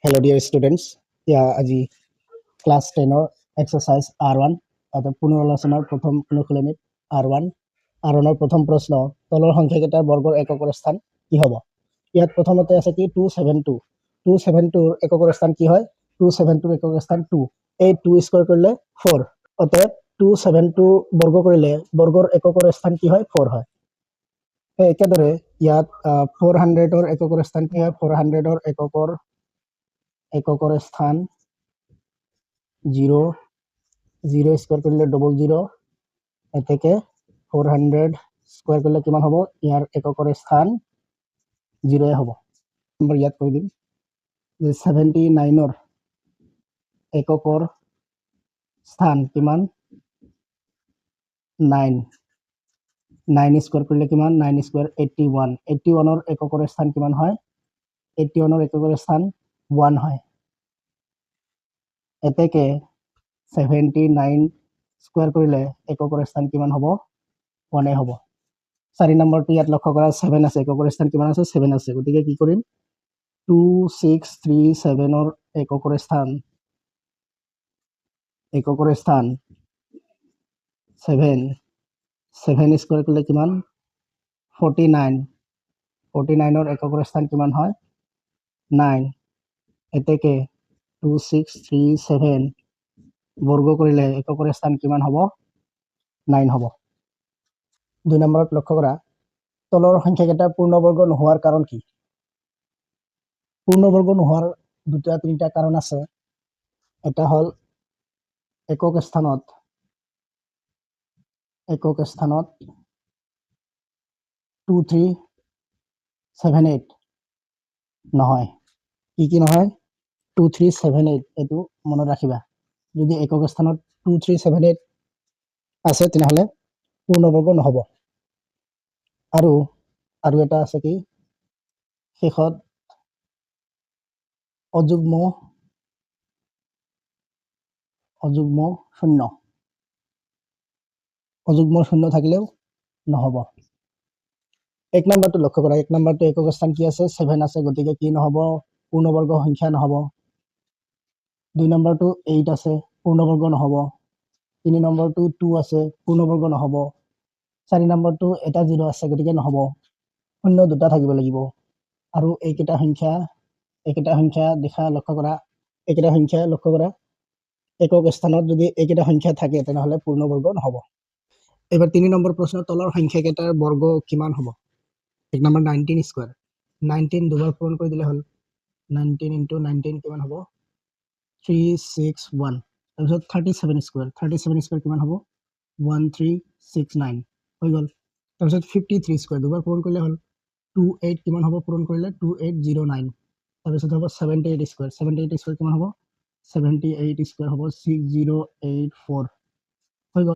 Hello, dear students. আজি class 10 exercise R1 পুনৰালোচনাৰ প্ৰথম অনুশীলনী R1 R1 প্ৰথম প্ৰশ্ন তলৰ সংখ্যাকেইটাৰ বৰ্গৰ এককৰ স্থান কি হ'ব ইয়াত প্ৰথমতে আছে কি 272 272 ৰ এককৰ স্থান কি হয় 272 ৰ এককৰ স্থান 2 এই 2 স্কয়াৰ কৰিলে 4 অতএব 272 বৰ্গ কৰিলে বৰ্গৰ এককৰ স্থান কি হয় 4 হয় একেদৰে ইয়াত 400 ৰ এককৰ স্থান কি হয় 400 ৰ এককৰ স্থান 0 0 স্কয়াৰ কৰলে 00 এতেকে 400 স্কয়াৰ কৰলে কিমান হ'ব ইয়াৰ এককৰ স্থান 0 হ'ব নম্বৰ ইয়াত কৈ দিম যে 79 ৰ এককৰ স্থান কিমান 9 9 স্কয়াৰ কৰলে কিমান 9 স্কয়াৰ 81 81 ৰ এককৰ স্থান কিমান হয় 81 ৰ এককৰ স্থান 1 হয় এতেকে 79 স্কয়াৰ কৰিলে এককৰ স্থান কিমান হ'ব 1 হ'ব 4 নম্বৰটো ইয়াত লক্ষ্য কৰা 7 আছে এককৰ স্থান কিমান আছে 7 আছে গতিকে কি কৰিম 2637 ৰ এককৰ স্থান 7 7 স্কয়াৰ কৰিলে কিমান 49 49 ৰ এককৰ স্থান কিমান হয় 9 এতেকে 2637 বৰ্গ কৰিলে এককৰ স্থান কিমান হ'ব 9 হ'ব 2 নম্বৰত লক্ষ্য কৰা তলৰ সংখ্যাকেইটা পূৰ্ণবৰ্গ নোহোৱাৰ কাৰণ কি পূৰ্ণবৰ্গ নোহোৱাৰ দুটা তিনিটা কাৰণ আছে এটা হল একক স্থানত 2378 নহয় কি নহয় 2378 এটো মনত ৰাখিবা যদি একক স্থানত 2378 আছে তেনেহলে পূৰ্ণবৰ্গ নহব আৰু এটা আছে কি শেষত অযুগ্ম শূন্য থাকিলেও নহব এক নম্বৰটো লক্ষ্য কৰা এক নম্বৰটো একক স্থান কি আছে 7 আছে গতিকে কি নহব পূৰ্ণবৰ্গ সংখ্যা নহব 2 নম্বৰটো 8 আছে পূৰ্ণবৰ্গ নহব 3 নম্বৰটো 2 আছে পূৰ্ণবৰ্গ নহব 4 নম্বৰটো এটা 0 আছে গতিকে নহব শূন্য দুটা থাকিব লাগিব আৰু এইকেইটা সংখ্যা দেখা লক্ষ্য কৰা একক স্থানত যদি এইকেইটা সংখ্যা থাকে তেনেহলে পূৰ্ণবৰ্গ নহব এবাৰ 3 নম্বৰ প্ৰশ্ন তলৰ সংখ্যাকেইটাৰ বৰ্গ কিমান হ'ব এক নম্বৰ 19 স্কয়াৰ 19 দুবাৰ পূৰণ কৰি দিলে হল 19 * 19 কিমান হ'ব 361 তাৰপিছত 37 স্কয়াৰ কিমান হ'ব 1369 হৈ গল তাৰপিছত 53 স্কয়াৰ দুবাৰ পূৰণ কৰিলে হল 28 কিমান হ'ব পূৰণ কৰিলে 2809 তাৰপিছত হ'ব 78 স্কয়াৰ কিমান হ'ব 78 স্কয়াৰ হ'ব 6084